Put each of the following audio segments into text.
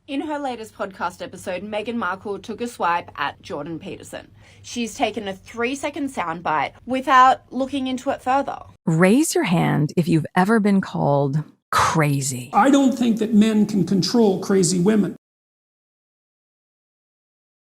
In her latest podcast episode, Meghan Markle took a swipe at Jordan Peterson. She's taken a 3-second soundbite without looking into it further. Raise your hand if you've ever been called crazy. I don't think that men can control crazy women.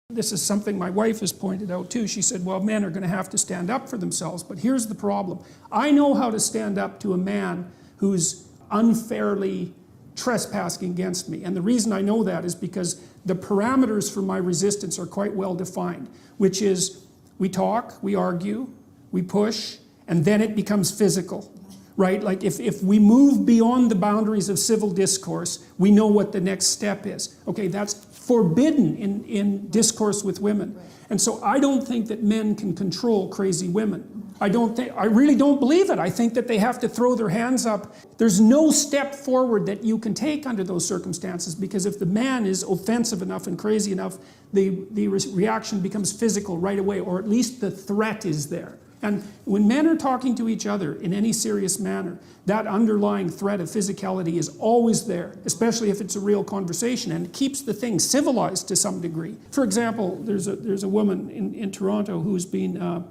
This is something my wife has pointed out too. She said, well, men are going to have to stand up for themselves, but here's the problem. I know how to stand up to a man who's unfairly trespassing against me. And the reason I know that is because the parameters for my resistance are quite well defined, which is we talk, we argue, we push, and then it becomes physical, right? Like if we move beyond the boundaries of civil discourse, we know what the next step is. Okay, that's forbidden in discourse with women. And so I don't think that men can control crazy women. I really don't believe it. I think that they have to throw their hands up. There's no step forward that you can take under those circumstances, because if the man is offensive enough and crazy enough, the reaction becomes physical right away, or at least the threat is there. And when men are talking to each other in any serious manner, that underlying threat of physicality is always there, especially if it's a real conversation, and it keeps the thing civilized to some degree. For example, there's a woman in Toronto who's been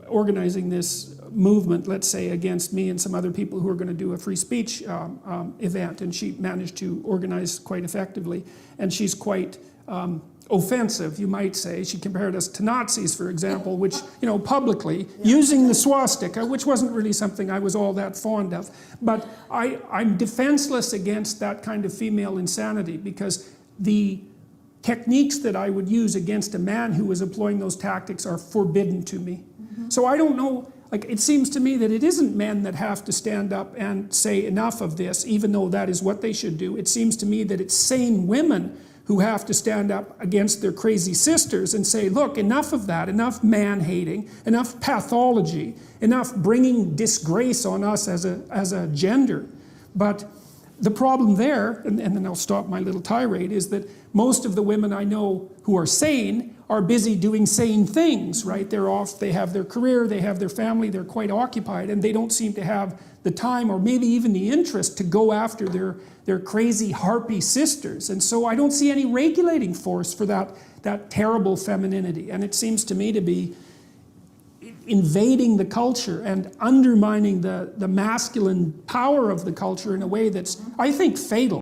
organizing this movement, let's say, against me and some other people who are going to do a free speech event, and she managed to organize quite effectively, and she's quite offensive, you might say. She compared us to Nazis, for example, which, you know, publicly, using the swastika, which wasn't really something I was all that fond of. But I'm defenseless against that kind of female insanity, because the techniques that I would use against a man who was employing those tactics are forbidden to me. So I don't know, like, it seems to me that it isn't men that have to stand up and say enough of this, even though that is what they should do. It seems to me that it's sane women who have to stand up against their crazy sisters and say, look, enough of that, enough man-hating, enough pathology, enough bringing disgrace on us as a gender. But the problem there, and then I'll stop my little tirade, is that most of the women I know who are sane are busy doing sane things, right? They're off, they have their career, they have their family, they're quite occupied, and they don't seem to have the time or maybe even the interest to go after their crazy harpy sisters. And so I don't see any regulating force for that terrible femininity. And it seems to me to be invading the culture and undermining the masculine power of the culture in a way that's, I think, fatal.